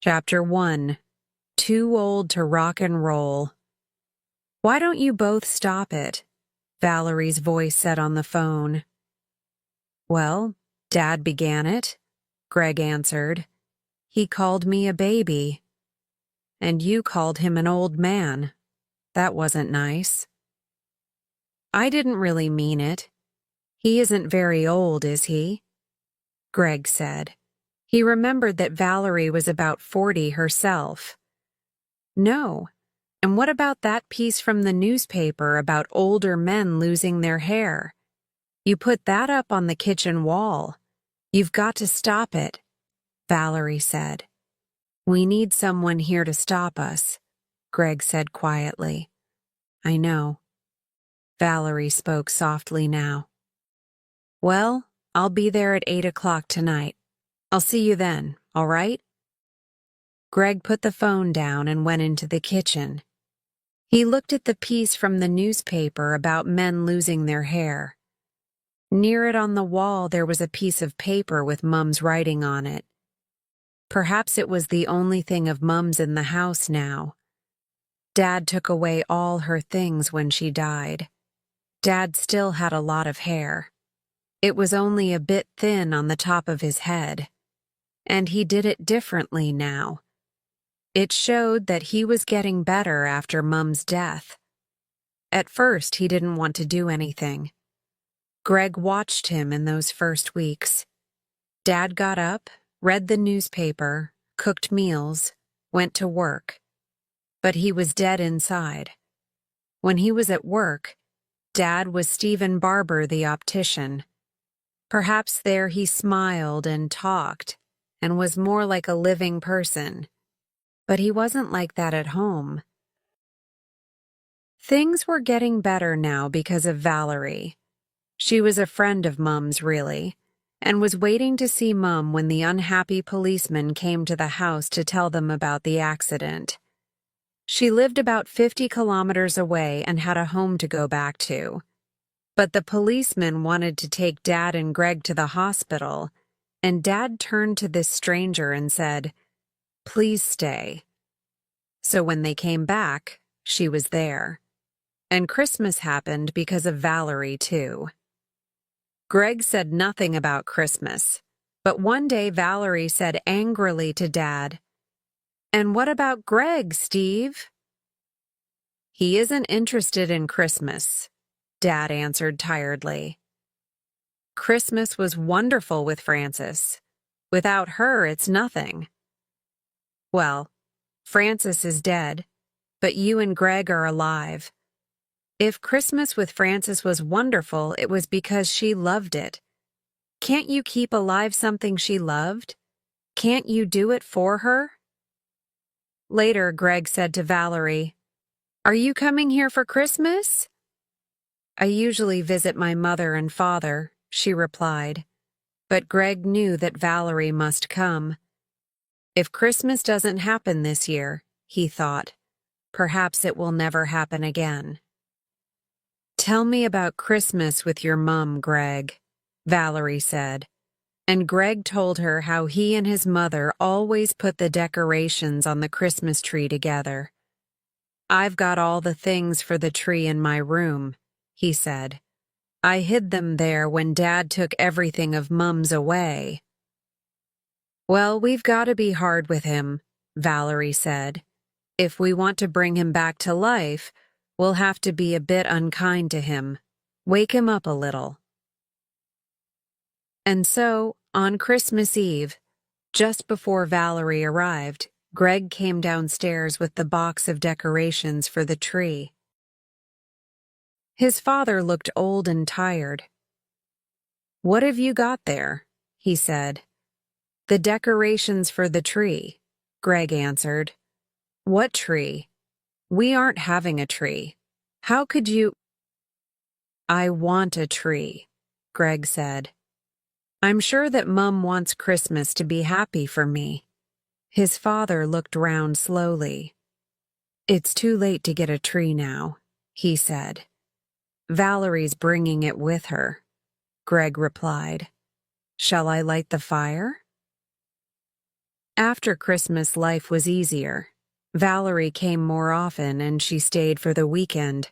Chapter 1. Too Old to Rock and Roll. "Why don't you both stop it?" Valerie's voice said on the phone. "Well, Dad began it," Greg answered. "He called me a baby. And you called him an old man. That wasn't nice." "I didn't really mean it. He isn't very old, is he?" Greg said. He remembered that Valerie was about 40 herself. "No. And what about that piece from the newspaper about older men losing their hair? You put that up on the kitchen wall. You've got to stop it," Valerie said. "We need someone here to stop us," Greg said quietly. "I know." Valerie spoke softly now. "Well, I'll be there at 8 o'clock tonight. I'll see you then, all right?" Greg put the phone down and went into the kitchen. He looked at the piece from the newspaper about men losing their hair. Near it on the wall there was a piece of paper with Mum's writing on it. Perhaps it was the only thing of Mum's in the house now. Dad took away all her things when she died. Dad still had a lot of hair. It was only a bit thin on the top of his head. And he did it differently now. It showed that he was getting better after Mum's death. At first, he didn't want to do anything. Greg watched him in those first weeks. Dad got up, read the newspaper, cooked meals, went to work. But he was dead inside. When he was at work, Dad was Stephen Barber, the optician. Perhaps there he smiled and talked and was more like a living person. But he wasn't like that at home. Things were getting better now because of Valerie. She was a friend of Mum's, really, and was waiting to see Mum when the unhappy policeman came to the house to tell them about the accident. She lived about 50 kilometers away and had a home to go back to. But the policeman wanted to take Dad and Greg to the hospital, and Dad turned to this stranger and said, "Please stay." So when they came back, she was there. And Christmas happened because of Valerie, too. Greg said nothing about Christmas, but one day Valerie said angrily to Dad, "And what about Greg, Steve?" "He isn't interested in Christmas," Dad answered tiredly. "Christmas was wonderful with Frances. Without her, it's nothing." "Well, Frances is dead, but you and Greg are alive. If Christmas with Frances was wonderful, it was because she loved it. Can't you keep alive something she loved? Can't you do it for her?" Later, Greg said to Valerie, "Are you coming here for Christmas?" "I usually visit my mother and father," she replied. But Greg knew that Valerie must come. If Christmas doesn't happen this year, he thought, perhaps it will never happen again. "Tell me about Christmas with your mum, Greg," Valerie said. And Greg told her how he and his mother always put the decorations on the Christmas tree together. "I've got all the things for the tree in my room," he said. "I hid them there when Dad took everything of Mum's away." "Well, we've got to be hard with him," Valerie said. "If we want to bring him back to life, we'll have to be a bit unkind to him. Wake him up a little." And so, on Christmas Eve, just before Valerie arrived, Greg came downstairs with the box of decorations for the tree. His father looked old and tired. "What have you got there?" he said. "The decorations for the tree," Greg answered. "What tree? We aren't having a tree. How could you—" "I want a tree," Greg said. "I'm sure that Mum wants Christmas to be happy for me." His father looked round slowly. "It's too late to get a tree now," he said. "Valerie's bringing it with her," Greg replied. "Shall I light the fire?" After Christmas, life was easier. Valerie came more often and she stayed for the weekend.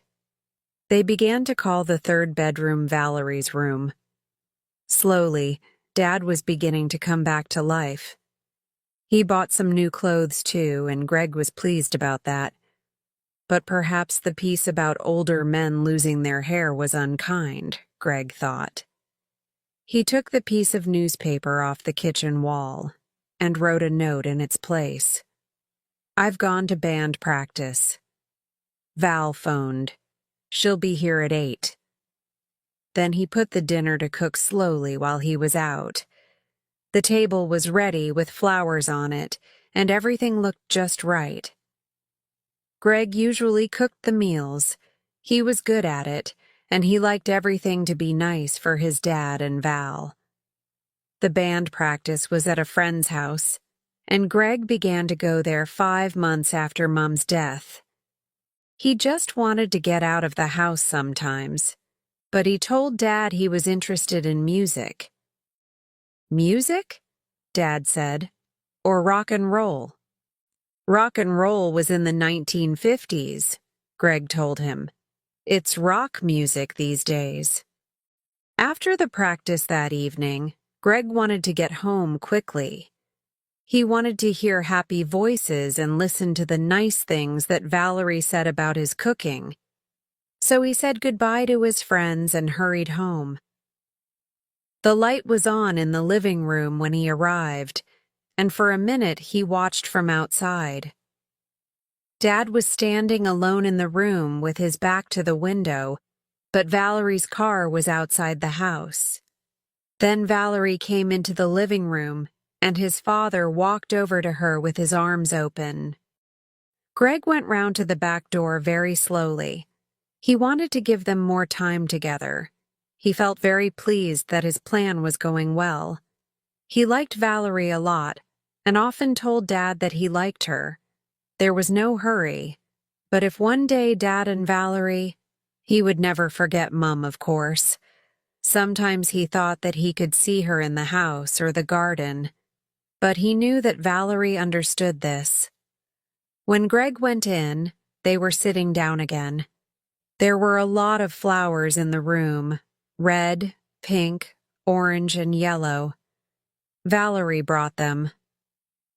They began to call the third bedroom Valerie's room. Slowly, Dad was beginning to come back to life. He bought some new clothes too, and Greg was pleased about that. But perhaps the piece about older men losing their hair was unkind, Greg thought. He took the piece of newspaper off the kitchen wall and wrote a note in its place. "I've gone to band practice. Val phoned. She'll be here at 8. Then he put the dinner to cook slowly while he was out. The table was ready with flowers on it, and everything looked just right. Greg usually cooked the meals. He was good at it, and he liked everything to be nice for his dad and Val. The band practice was at a friend's house, and Greg began to go there 5 months after Mom's death. He just wanted to get out of the house sometimes, but he told Dad he was interested in music. "Music?" Dad said. "Or rock and roll?" "Rock and roll was in the 1950s, Greg told him. "It's rock music these days." After the practice that evening, Greg wanted to get home quickly. He wanted to hear happy voices and listen to the nice things that Valerie said about his cooking. So he said goodbye to his friends and hurried home. The light was on in the living room when he arrived, and for a minute he watched from outside. Dad was standing alone in the room with his back to the window, but Valerie's car was outside the house. Then Valerie came into the living room, and his father walked over to her with his arms open. Greg went round to the back door very slowly. He wanted to give them more time together. He felt very pleased that his plan was going well. He liked Valerie a lot, and often told Dad that he liked her. There was no hurry, but if one day Dad and Valerie, he would never forget Mum, of course. Sometimes he thought that he could see her in the house or the garden, but he knew that Valerie understood this. When Greg went in, they were sitting down again. There were a lot of flowers in the room, red, pink, orange, and yellow. "Valerie brought them,"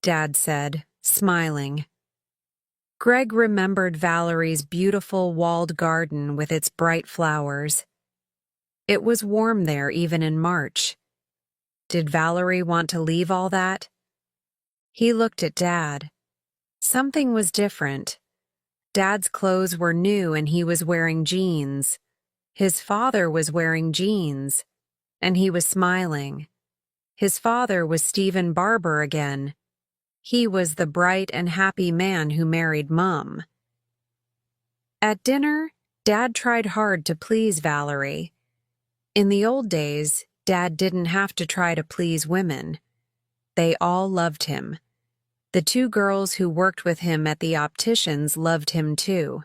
Dad said, smiling. Greg remembered Valerie's beautiful walled garden with its bright flowers. It was warm there even in March. Did Valerie want to leave all that? He looked at Dad. Something was different. Dad's clothes were new and he was wearing jeans. His father was wearing jeans, and he was smiling. His father was Stephen Barber again. He was the bright and happy man who married Mum. At dinner, Dad tried hard to please Valerie. In the old days, Dad didn't have to try to please women. They all loved him. The 2 girls who worked with him at the opticians loved him too.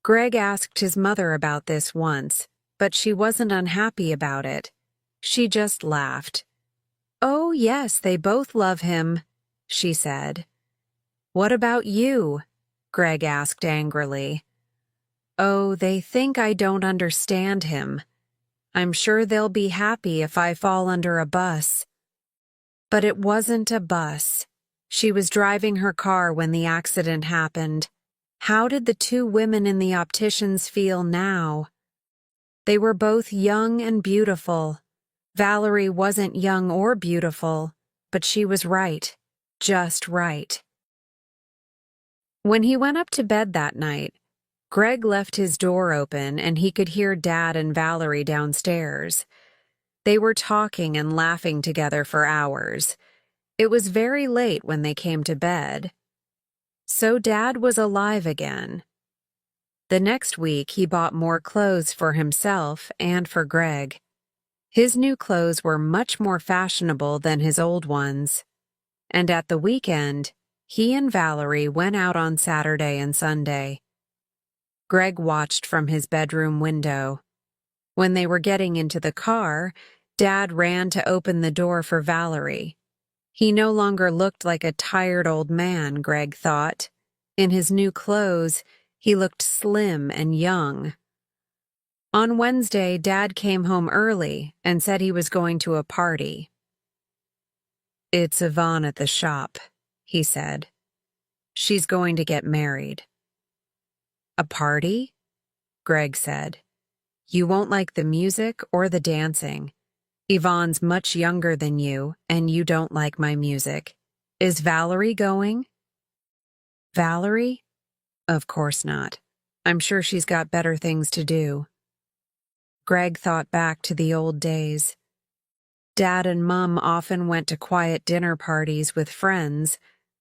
Greg asked his mother about this once, but she wasn't unhappy about it. She just laughed. "Oh, yes, they both love him," she said. "What about you?" Greg asked angrily. "Oh, they think I don't understand him. I'm sure they'll be happy if I fall under a bus." But it wasn't a bus. She was driving her car when the accident happened. How did the 2 women in the opticians feel now? They were both young and beautiful. Valerie wasn't young or beautiful, but she was right, just right. When he went up to bed that night, Greg left his door open and he could hear Dad and Valerie downstairs. They were talking and laughing together for hours. It was very late when they came to bed. So Dad was alive again. The next week, he bought more clothes for himself and for Greg. His new clothes were much more fashionable than his old ones. And at the weekend, he and Valerie went out on Saturday and Sunday. Greg watched from his bedroom window. When they were getting into the car, Dad ran to open the door for Valerie. He no longer looked like a tired old man, Greg thought. In his new clothes, he looked slim and young. On Wednesday, Dad came home early and said he was going to a party. "It's Yvonne at the shop," he said. "She's going to get married." "A party?" Greg said. "You won't like the music or the dancing. Yvonne's much younger than you, and you don't like my music. Is Valerie going?" "Valerie? Of course not. I'm sure she's got better things to do." Greg thought back to the old days. Dad and Mum often went to quiet dinner parties with friends,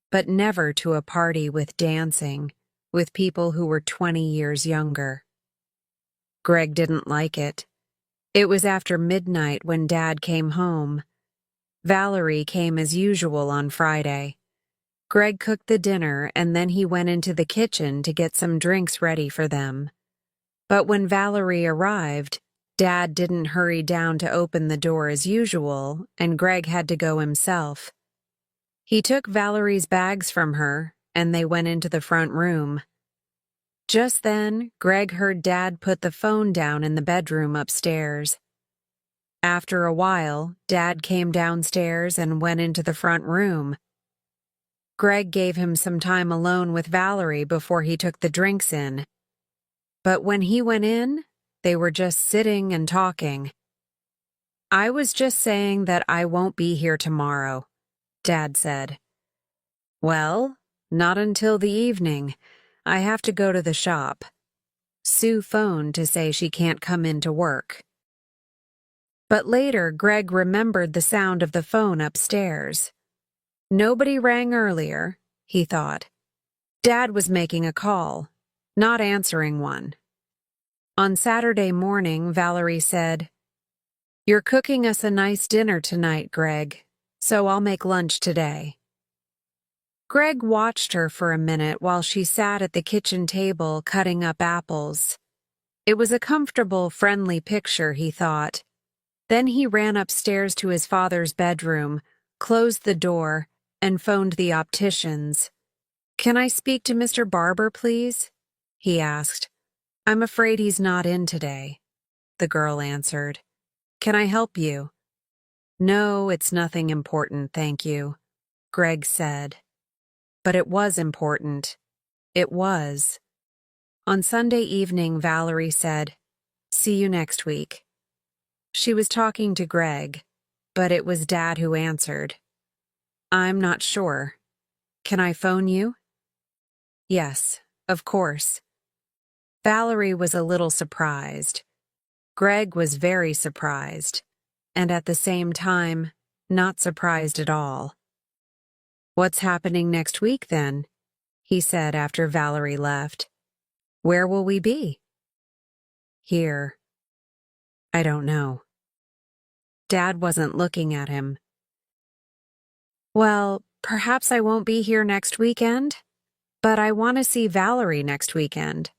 but never to a party with dancing, with people who were 20 years younger. Greg didn't like it. It was after midnight when Dad came home. Valerie came as usual on Friday. Greg cooked the dinner and then he went into the kitchen to get some drinks ready for them. But when Valerie arrived, Dad didn't hurry down to open the door as usual, and Greg had to go himself. He took Valerie's bags from her, and they went into the front room. Just then, Greg heard Dad put the phone down in the bedroom upstairs. After a while, Dad came downstairs and went into the front room. Greg gave him some time alone with Valerie before he took the drinks in. But when he went in, they were just sitting and talking. "I was just saying that I won't be here tomorrow," Dad said. "Well, not until the evening. I have to go to the shop. Sue phoned to say she can't come in to work." But later, Greg remembered the sound of the phone upstairs. Nobody rang earlier, he thought. Dad was making a call, not answering one. On Saturday morning, Valerie said, "You're cooking us a nice dinner tonight, Greg, so I'll make lunch today." Greg watched her for a minute while she sat at the kitchen table cutting up apples. It was a comfortable, friendly picture, he thought. Then he ran upstairs to his father's bedroom, closed the door, and phoned the opticians. "Can I speak to Mr. Barber, please?" he asked. "I'm afraid he's not in today," the girl answered. "Can I help you?" "No, it's nothing important, thank you," Greg said. But it was important. It was. On Sunday evening, Valerie said, "See you next week." She was talking to Greg, but it was Dad who answered. "I'm not sure. Can I phone you?" "Yes, of course." Valerie was a little surprised. Greg was very surprised, and at the same time, not surprised at all. "What's happening next week, then?" he said after Valerie left. "Where will we be?" "Here." "I don't know." Dad wasn't looking at him. "Well, perhaps I won't be here next weekend, but I want to see Valerie next weekend."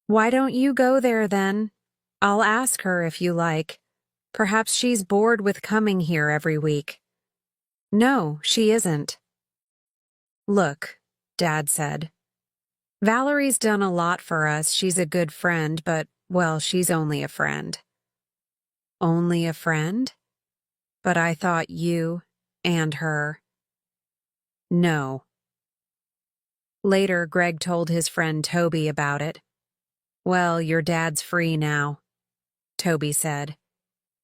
"Why don't you go there then? I'll ask her if you like. Perhaps she's bored with coming here every week." "No, she isn't." "Look," Dad said. "Valerie's done a lot for us. She's a good friend, but, well, she's only a friend." "Only a friend? But I thought you and her." "No." Later, Greg told his friend Toby about it. "Well, your dad's free now," Toby said.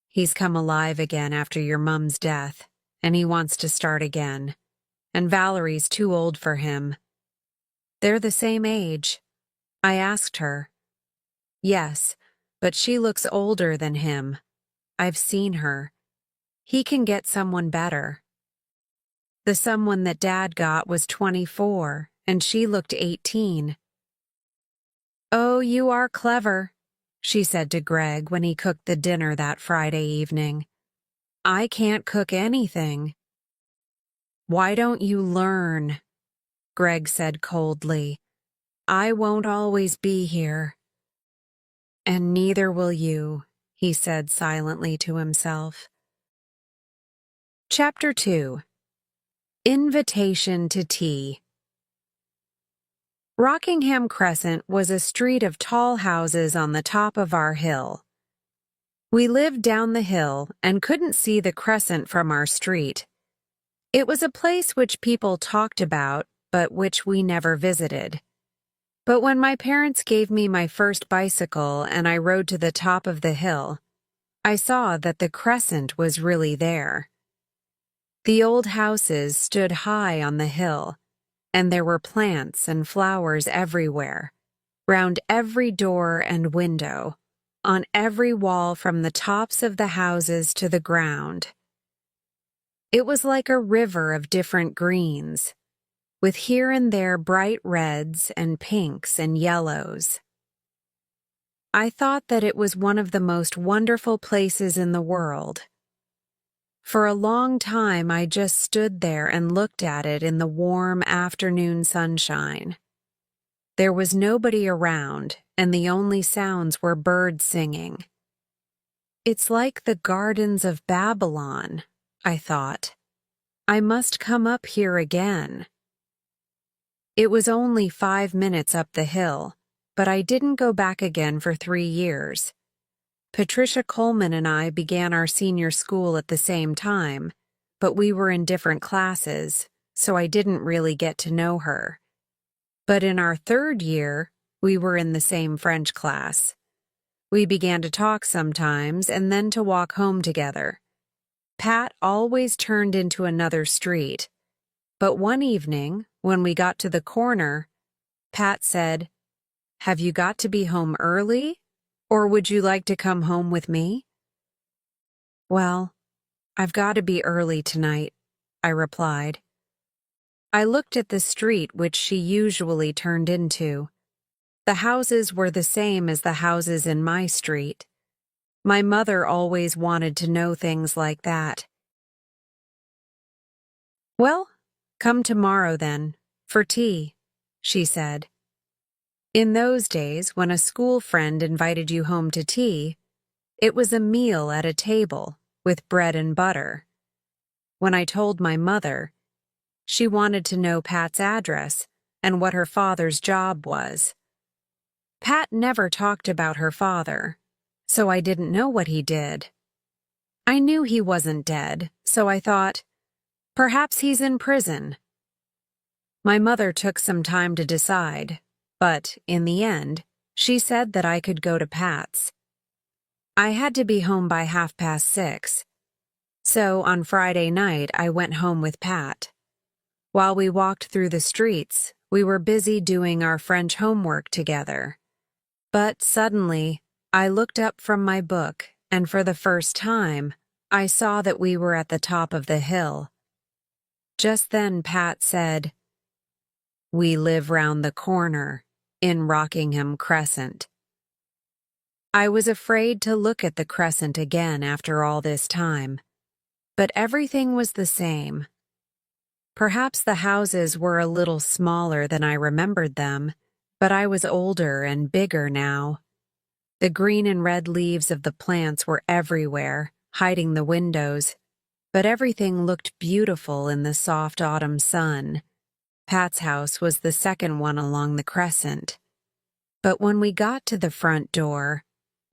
"He's come alive again after your mum's death, and he wants to start again. And Valerie's too old for him." "They're the same age." I asked her. "Yes, but she looks older than him. I've seen her. He can get someone better." The someone that Dad got was 24, and she looked 18. "Oh, you are clever," she said to Greg when he cooked the dinner that Friday evening. "I can't cook anything." "Why don't you learn?" Greg said coldly. "I won't always be here." "And neither will you," he said silently to himself. Chapter 2. Invitation to tea. Rockingham Crescent was a street of tall houses on the top of our hill. We lived down the hill and couldn't see the crescent from our street. It was a place which people talked about, but which we never visited. But when my parents gave me my first bicycle and I rode to the top of the hill, I saw that the crescent was really there. The old houses stood high on the hill, and there were plants and flowers everywhere, round every door and window, on every wall from the tops of the houses to the ground. It was like a river of different greens, with here and there bright reds and pinks and yellows. I thought that it was one of the most wonderful places in the world. For a long time I just stood there and looked at it in the warm afternoon sunshine. There was nobody around, and the only sounds were birds singing. It's like the gardens of Babylon, I thought. I must come up here again. It was only 5 minutes up the hill, but I didn't go back again for 3 years. Patricia Coleman and I began our senior school at the same time, but we were in different classes, so I didn't really get to know her. But in our 3rd year, we were in the same French class. We began to talk sometimes and then to walk home together. Pat always turned into another street, but one evening, when we got to the corner, Pat said, "Have you got to be home early? Or would you like to come home with me?" "Well, I've got to be early tonight," I replied. I looked at the street which she usually turned into. The houses were the same as the houses in my street. My mother always wanted to know things like that. "Well, come tomorrow then, for tea," she said. In those days, when a school friend invited you home to tea, it was a meal at a table with bread and butter. When I told my mother, she wanted to know Pat's address and what her father's job was. Pat never talked about her father, so I didn't know what he did. I knew he wasn't dead, so I thought, perhaps he's in prison. My mother took some time to decide, but, in the end, she said that I could go to Pat's. I had to be home by 6:30, so on Friday night I went home with Pat. While we walked through the streets, we were busy doing our French homework together. But suddenly, I looked up from my book, and for the first time, I saw that we were at the top of the hill. Just then Pat said, "We live round the corner, in Rockingham Crescent." I was afraid to look at the crescent again after all this time, but everything was the same. Perhaps the houses were a little smaller than I remembered them, but I was older and bigger now. The green and red leaves of the plants were everywhere, hiding the windows, but everything looked beautiful in the soft autumn sun. Pat's house was the second one along the crescent. But when we got to the front door,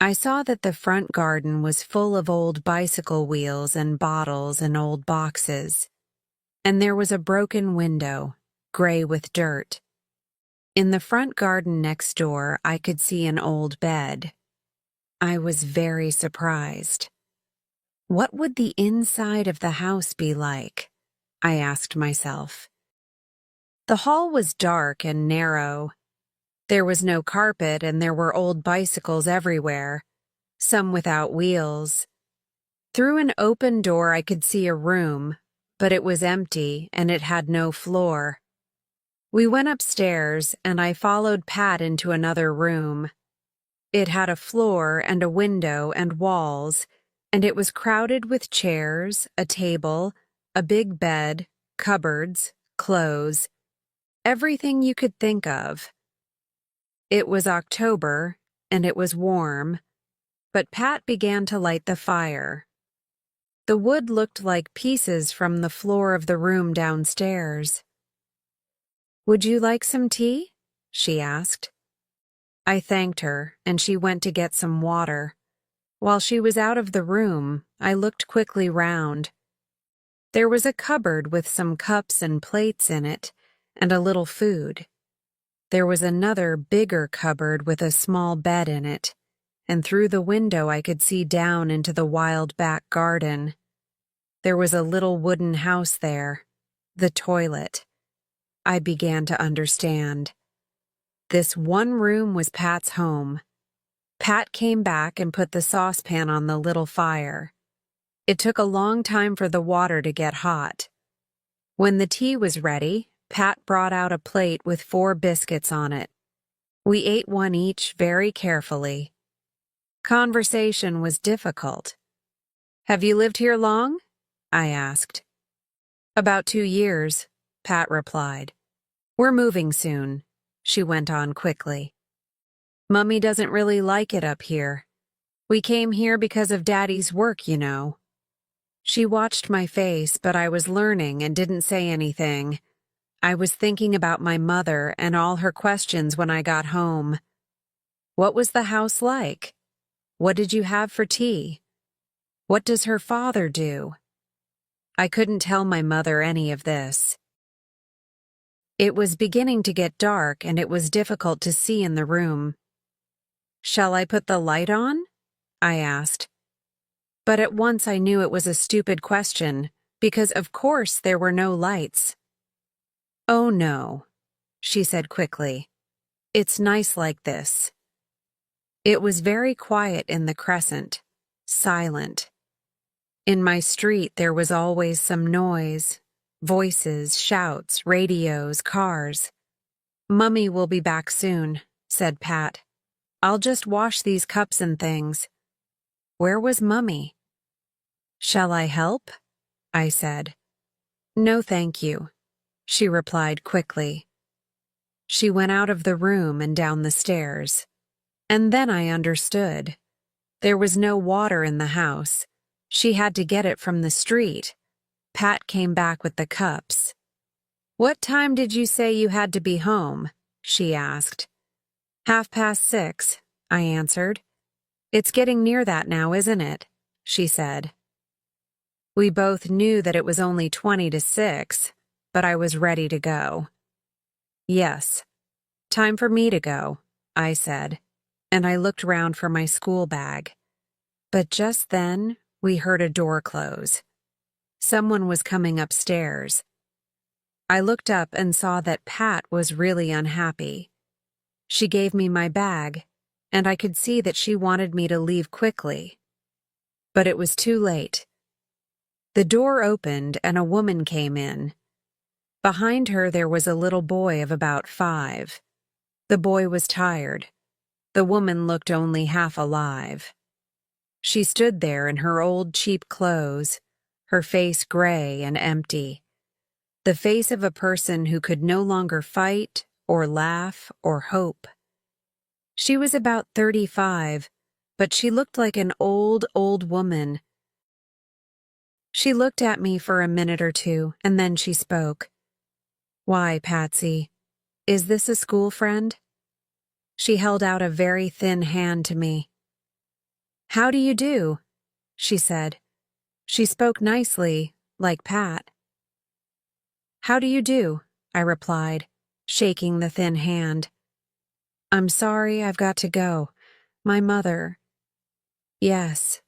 I saw that the front garden was full of old bicycle wheels and bottles and old boxes. And there was a broken window, gray with dirt. In the front garden next door, I could see an old bed. I was very surprised. What would the inside of the house be like? I asked myself. The hall was dark and narrow. There was no carpet and there were old bicycles everywhere, some without wheels. Through an open door I could see a room, but it was empty and it had no floor. We went upstairs and I followed Pat into another room. It had a floor and a window and walls, and it was crowded with chairs, a table, a big bed, cupboards, clothes, everything you could think of. It was October, and it was warm, but Pat began to light the fire. The wood looked like pieces from the floor of the room downstairs. "Would you like some tea?" she asked. I thanked her, and she went to get some water. While she was out of the room, I looked quickly round. There was a cupboard with some cups and plates in it, and a little food. There was another, bigger cupboard with a small bed in it, and through the window I could see down into the wild back garden. There was a little wooden house there, the toilet. I began to understand. This one room was Pat's home. Pat came back and put the saucepan on the little fire. It took a long time for the water to get hot. When the tea was ready, Pat brought out a plate with 4 biscuits on it. We ate one each very carefully. Conversation was difficult. "Have you lived here long?" I asked. "About 2 years," Pat replied. "We're moving soon," she went on quickly. "Mummy doesn't really like it up here. We came here because of Daddy's work, you know." She watched my face, but I was learning and didn't say anything. I was thinking about my mother and all her questions when I got home. What was the house like? What did you have for tea? What does her father do? I couldn't tell my mother any of this. It was beginning to get dark and it was difficult to see in the room. "Shall I put the light on?" I asked. But at once I knew it was a stupid question, because of course there were no lights. "Oh no," she said quickly. "It's nice like this." It was very quiet in the crescent, silent. In my street there was always some noise, voices, shouts, radios, cars. "Mummy will be back soon," said Pat. "I'll just wash these cups and things." Where was Mummy? "Shall I help?" I said. "No, thank you," she replied quickly. She went out of the room and down the stairs. And then I understood. There was no water in the house. She had to get it from the street. Pat came back with the cups. "What time did you say you had to be home?" she asked. 6:30, I answered. "It's getting near that now, isn't it?" she said. We both knew that it was only 20 to 6, but I was ready to go. "Yes, time for me to go," I said, and I looked round for my school bag. But just then, we heard a door close. Someone was coming upstairs. I looked up and saw that Pat was really unhappy. She gave me my bag, and I could see that she wanted me to leave quickly. But it was too late. The door opened and a woman came in. Behind her there was a little boy of about 5. The boy was tired. The woman looked only half alive. She stood there in her old cheap clothes, her face gray and empty. The face of a person who could no longer fight or laugh or hope. She was about 35, but she looked like an old, old woman. She looked at me for a minute or two, and then she spoke. "Why, Patsy, is this a school friend?" She held out a very thin hand to me. "How do you do?" she said. She spoke nicely, like Pat. "How do you do?" I replied, shaking the thin hand. "I'm sorry, I've got to go. My mother—" "Yes,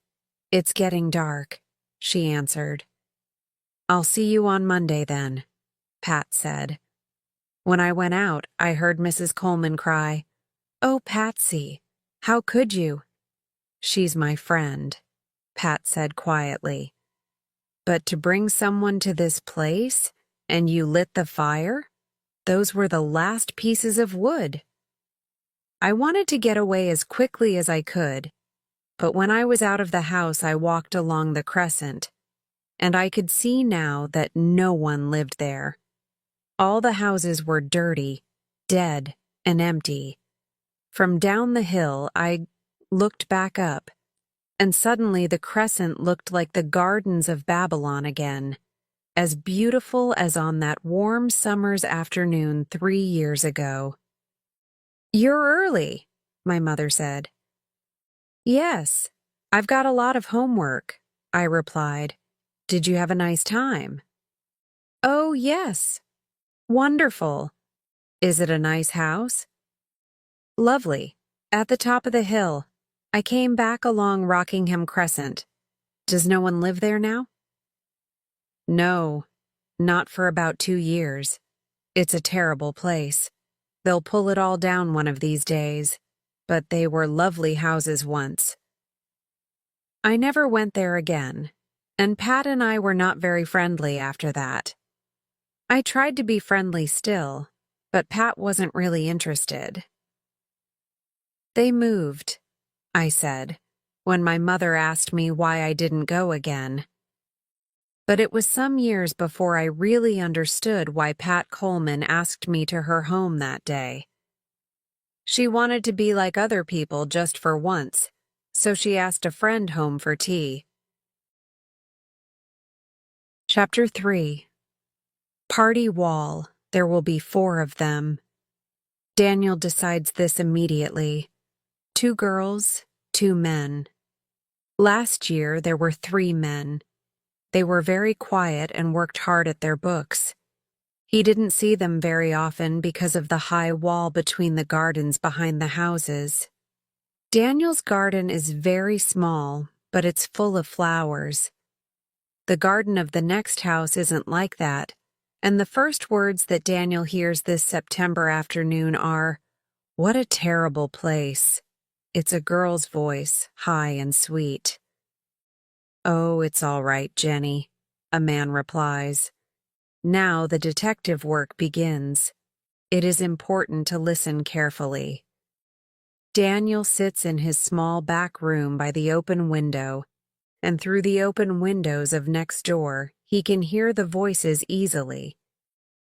it's getting dark," she answered. "I'll see you on Monday then," Pat said. When I went out, I heard Mrs. Coleman cry, "Oh, Patsy, how could you?" "She's my friend," Pat said quietly. "But to bring someone to this place, and you lit the fire? Those were the last pieces of wood." I wanted to get away as quickly as I could, but when I was out of the house I walked along the crescent, and I could see now that no one lived there. All the houses were dirty, dead, and empty. From down the hill I looked back up, and suddenly the crescent looked like the gardens of Babylon again, as beautiful as on that warm summer's afternoon 3 years ago. "You're early," my mother said. "Yes, I've got a lot of homework," I replied. "Did you have a nice time?" "Oh, yes. Wonderful. Is it a nice house?" "Lovely. At the top of the hill. I came back along Rockingham Crescent. Does no one live there now?" "No, not for about 2 years. It's a terrible place. They'll pull it all down one of these days, but they were lovely houses once." I never went there again, and Pat and I were not very friendly after that. I tried to be friendly still, but Pat wasn't really interested. "They moved," I said, when my mother asked me why I didn't go again. But it was some years before I really understood why Pat Coleman asked me to her home that day. She wanted to be like other people just for once, so she asked a friend home for tea. Chapter 3. Party wall. There will be 4 of them. Daniel decides this immediately. 2 girls, 2 men. Last year there were 3 men. They were very quiet and worked hard at their books. He didn't see them very often because of the high wall between the gardens behind the houses. Daniel's garden is very small, but it's full of flowers. The garden of the next house isn't like that, and the first words that Daniel hears this September afternoon are, "What a terrible place." It's a girl's voice, high and sweet. "Oh, it's all right, Jenny," a man replies. Now the detective work begins. It is important to listen carefully. Daniel sits in his small back room by the open window, and through the open windows of next door, he can hear the voices easily.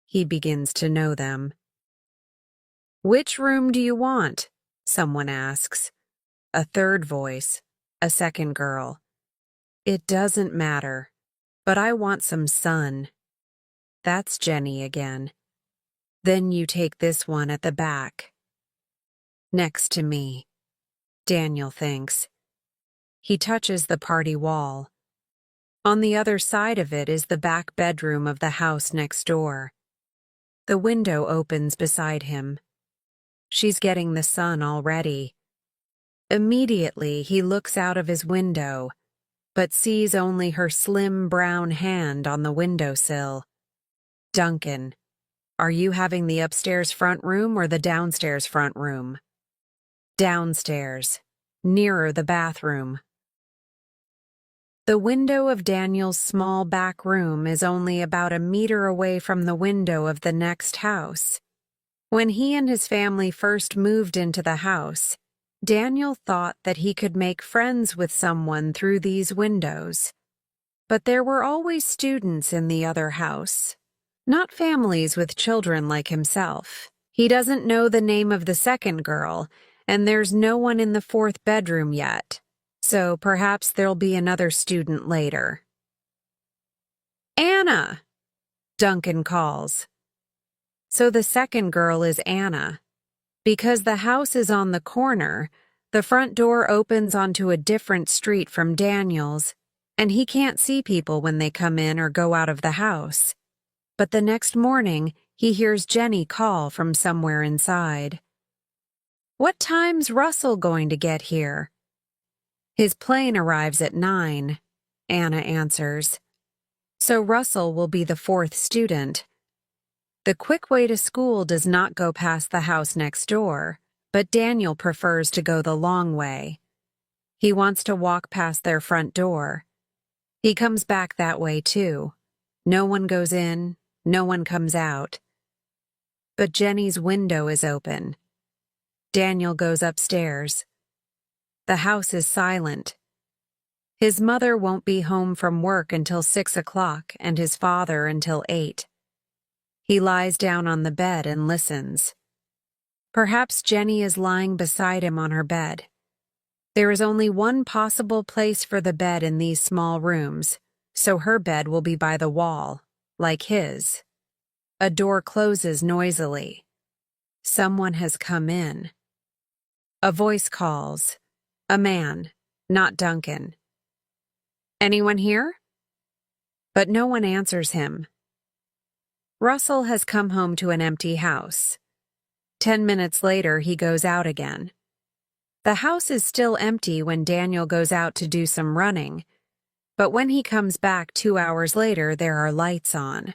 He begins to know them. "Which room do you want?" someone asks. A third voice, a second girl. "It doesn't matter, but I want some sun." That's Jenny again. "Then you take this one at the back." Next to me, Daniel thinks. He touches the party wall. On the other side of it is the back bedroom of the house next door. The window opens beside him. She's getting the sun already. Immediately, he looks out of his window, but sees only her slim brown hand on the windowsill. "Duncan, are you having the upstairs front room or the downstairs front room?" "Downstairs, nearer the bathroom." The window of Daniel's small back room is only about a meter away from the window of the next house. When he and his family first moved into the house, Daniel thought that he could make friends with someone through these windows. But there were always students in the other house, not families with children like himself. He doesn't know the name of the second girl, and there's no one in the 4th bedroom yet, so perhaps there'll be another student later. "Anna!" Duncan calls. So the second girl is Anna. Because the house is on the corner, the front door opens onto a different street from Daniel's, and he can't see people when they come in or go out of the house. But the next morning, he hears Jenny call from somewhere inside. "What time's Russell going to get here?" "His plane arrives at 9, Anna answers. So Russell will be the 4th student. The quick way to school does not go past the house next door, but Daniel prefers to go the long way. He wants to walk past their front door. He comes back that way too. No one goes in, no one comes out. But Jenny's window is open. Daniel goes upstairs. The house is silent. His mother won't be home from work until 6 o'clock and his father until 8. He lies down on the bed and listens. Perhaps Jenny is lying beside him on her bed. There is only one possible place for the bed in these small rooms, so her bed will be by the wall, like his. A door closes noisily. Someone has come in. A voice calls. A man, not Duncan. Anyone here? But no one answers him. Russell has come home to an empty house. 10 minutes later, he goes out again. The house is still empty when Daniel goes out to do some running, but when he comes back 2 hours later, there are lights on.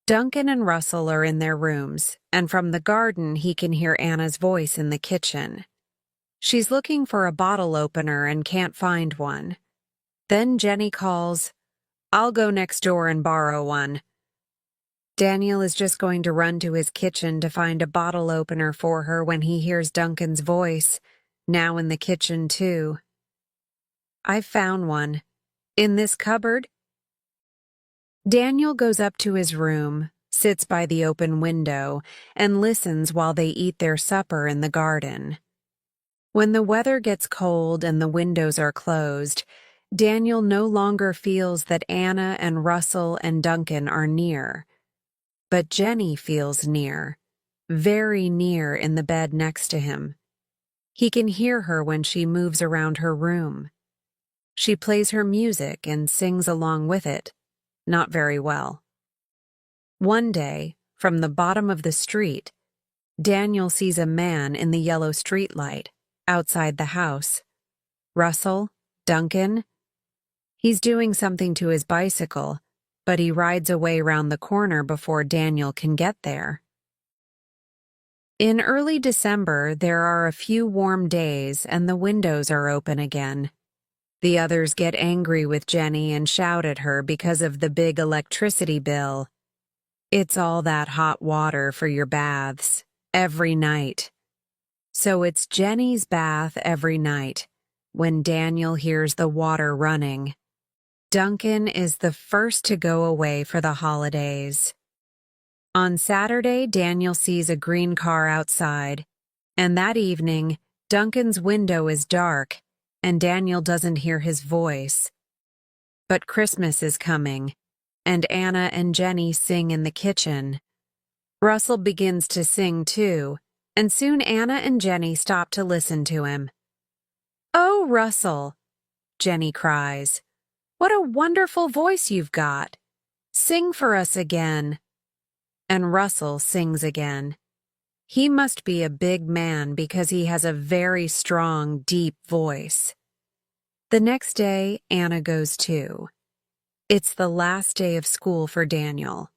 Duncan and Russell are in their rooms, and from the garden he can hear Anna's voice in the kitchen. She's looking for a bottle opener and can't find one. Then Jenny calls, "I'll go next door and borrow one." Daniel is just going to run to his kitchen to find a bottle opener for her when he hears Duncan's voice, now in the kitchen too. "I've found one. In this cupboard?" Daniel goes up to his room, sits by the open window, and listens while they eat their supper in the garden. When the weather gets cold and the windows are closed, Daniel no longer feels that Anna and Russell and Duncan are near. But Jenny feels near, very near in the bed next to him. He can hear her when she moves around her room. She plays her music and sings along with it, not very well. One day, from the bottom of the street, Daniel sees a man in the yellow streetlight outside the house. Russell? Duncan? He's doing something to his bicycle, but he rides away round the corner before Daniel can get there. In early December, there are a few warm days and the windows are open again. The others get angry with Jenny and shout at her because of the big electricity bill. It's all that hot water for your baths, every night. So it's Jenny's bath every night, when Daniel hears the water running. Duncan is the first to go away for the holidays. On Saturday, Daniel sees a green car outside, and that evening, Duncan's window is dark, and Daniel doesn't hear his voice. But Christmas is coming, and Anna and Jenny sing in the kitchen. Russell begins to sing too, and soon Anna and Jenny stop to listen to him. "Oh, Russell," Jenny cries. "What a wonderful voice you've got. Sing for us again." And Russell sings again. He must be a big man because he has a very strong, deep voice. The next day, Anna goes too. It's the last day of school for Daniel.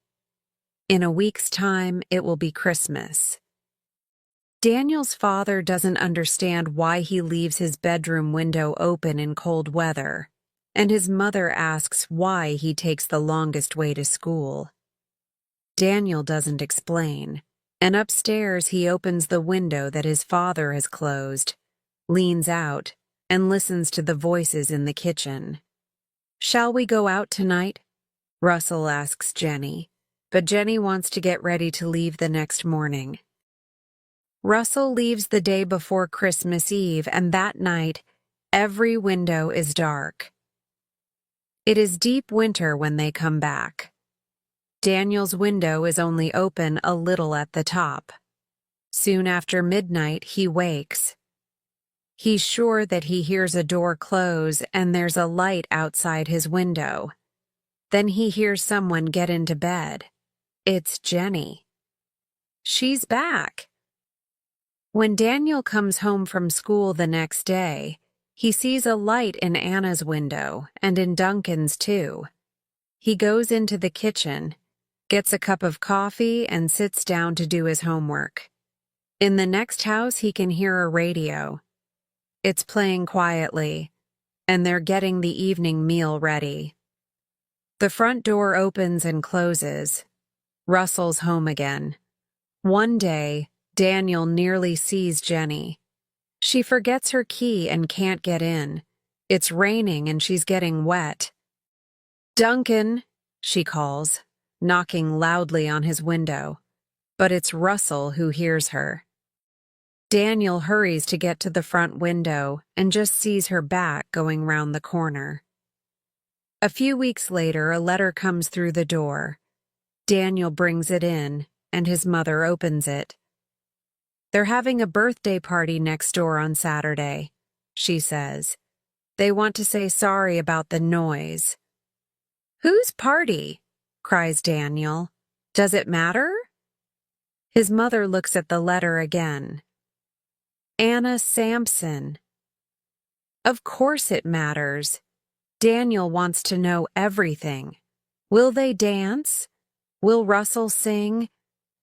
In a week's time, it will be Christmas. Daniel's father doesn't understand why he leaves his bedroom window open in cold weather, and his mother asks why he takes the longest way to school. Daniel doesn't explain, and upstairs he opens the window that his father has closed, leans out, and listens to the voices in the kitchen. "Shall we go out tonight?" Russell asks Jenny, but Jenny wants to get ready to leave the next morning. Russell leaves the day before Christmas Eve, and that night, every window is dark. It is deep winter when they come back. Daniel's window is only open a little at the top. Soon after midnight, he wakes. He's sure that he hears a door close and there's a light outside his window. Then he hears someone get into bed. It's Jenny. She's back. When Daniel comes home from school the next day, he sees a light in Anna's window and in Duncan's too. He goes into the kitchen, gets a cup of coffee, and sits down to do his homework. In the next house, he can hear a radio. It's playing quietly, and they're getting the evening meal ready. The front door opens and closes. Russell's home again. One day, Daniel nearly sees Jenny. She forgets her key and can't get in. It's raining and she's getting wet. "Duncan," she calls, knocking loudly on his window. But it's Russell who hears her. Daniel hurries to get to the front window and just sees her back going round the corner. A few weeks later, a letter comes through the door. Daniel brings it in, and his mother opens it. "They're having a birthday party next door on Saturday," she says. "They want to say sorry about the noise." "Whose party?" cries Daniel. "Does it matter?" His mother looks at the letter again. "Anna Sampson." Of course it matters. Daniel wants to know everything. Will they dance? Will Russell sing?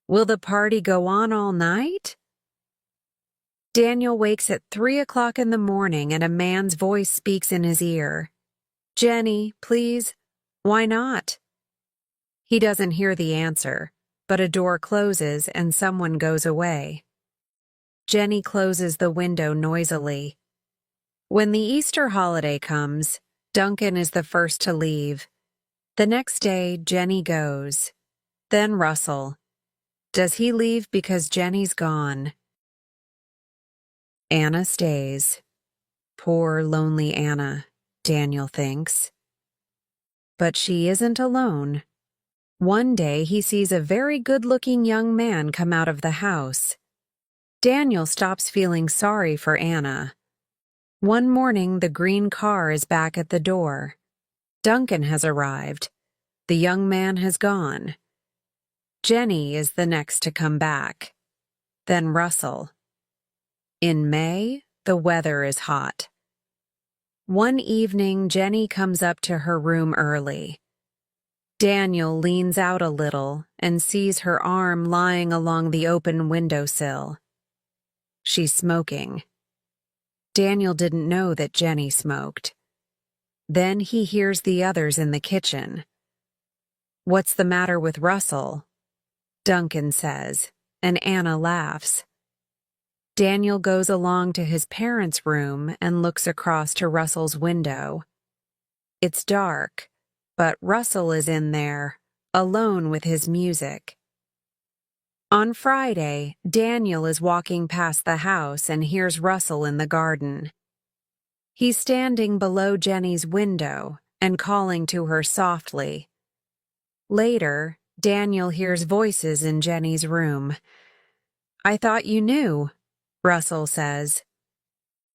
Will the party go on all night? Daniel wakes at 3 o'clock in the morning and a man's voice speaks in his ear. "Jenny, please." "Why not?" He doesn't hear the answer, but a door closes and someone goes away. Jenny closes the window noisily. When the Easter holiday comes, Duncan is the first to leave. The next day, Jenny goes. Then Russell. Does he leave because Jenny's gone? Anna stays. Poor, lonely Anna, Daniel thinks. But she isn't alone. One day he sees a very good-looking young man come out of the house. Daniel stops feeling sorry for Anna. One morning, the green car is back at the door. Duncan has arrived. The young man has gone. Jenny is the next to come back. Then Russell. In May, the weather is hot. One evening, Jenny comes up to her room early. Daniel leans out a little and sees her arm lying along the open windowsill. She's smoking. Daniel didn't know that Jenny smoked. Then he hears the others in the kitchen. "What's the matter with Russell?" Duncan says, and Anna laughs. Daniel goes along to his parents' room and looks across to Russell's window. It's dark, but Russell is in there, alone with his music. On Friday, Daniel is walking past the house and hears Russell in the garden. He's standing below Jenny's window and calling to her softly. Later, Daniel hears voices in Jenny's room. "I thought you knew," Russell says.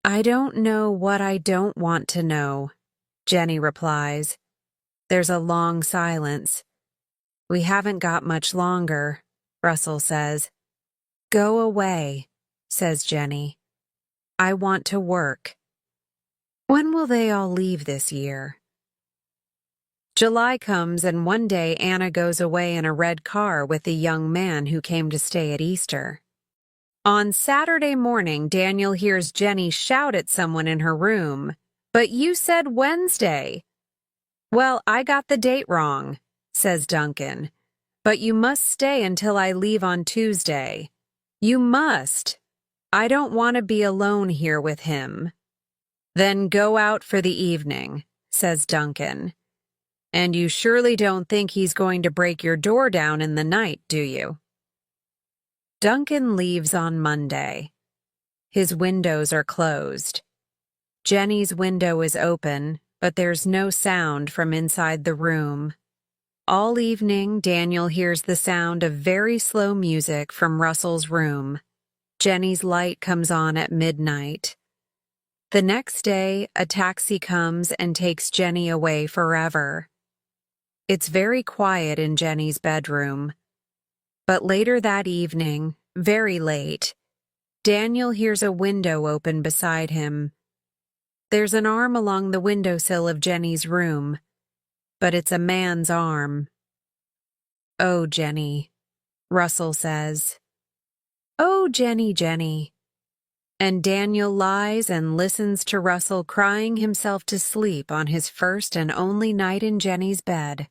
"I don't know what I don't want to know," Jenny replies. There's a long silence. "We haven't got much longer," Russell says. "Go away," says Jenny. "I want to work." When will they all leave this year? July comes and one day Anna goes away in a red car with the young man who came to stay at Easter. On Saturday morning, Daniel hears Jenny shout at someone in her room, "But you said Wednesday." "Well, I got the date wrong," says Duncan. "But you must stay until I leave on Tuesday. You must. I don't want to be alone here with him." "Then go out for the evening," says Duncan. "And you surely don't think he's going to break your door down in the night, do you?" Duncan leaves on Monday. His windows are closed. Jenny's window is open, but there's no sound from inside the room. All evening, Daniel hears the sound of very slow music from Russell's room. Jenny's light comes on at midnight. The next day, a taxi comes and takes Jenny away forever. It's very quiet in Jenny's bedroom. But later that evening, very late, Daniel hears a window open beside him. There's an arm along the windowsill of Jenny's room, but it's a man's arm. "Oh, Jenny," Russell says. "Oh, Jenny, Jenny." And Daniel lies and listens to Russell crying himself to sleep on his first and only night in Jenny's bed.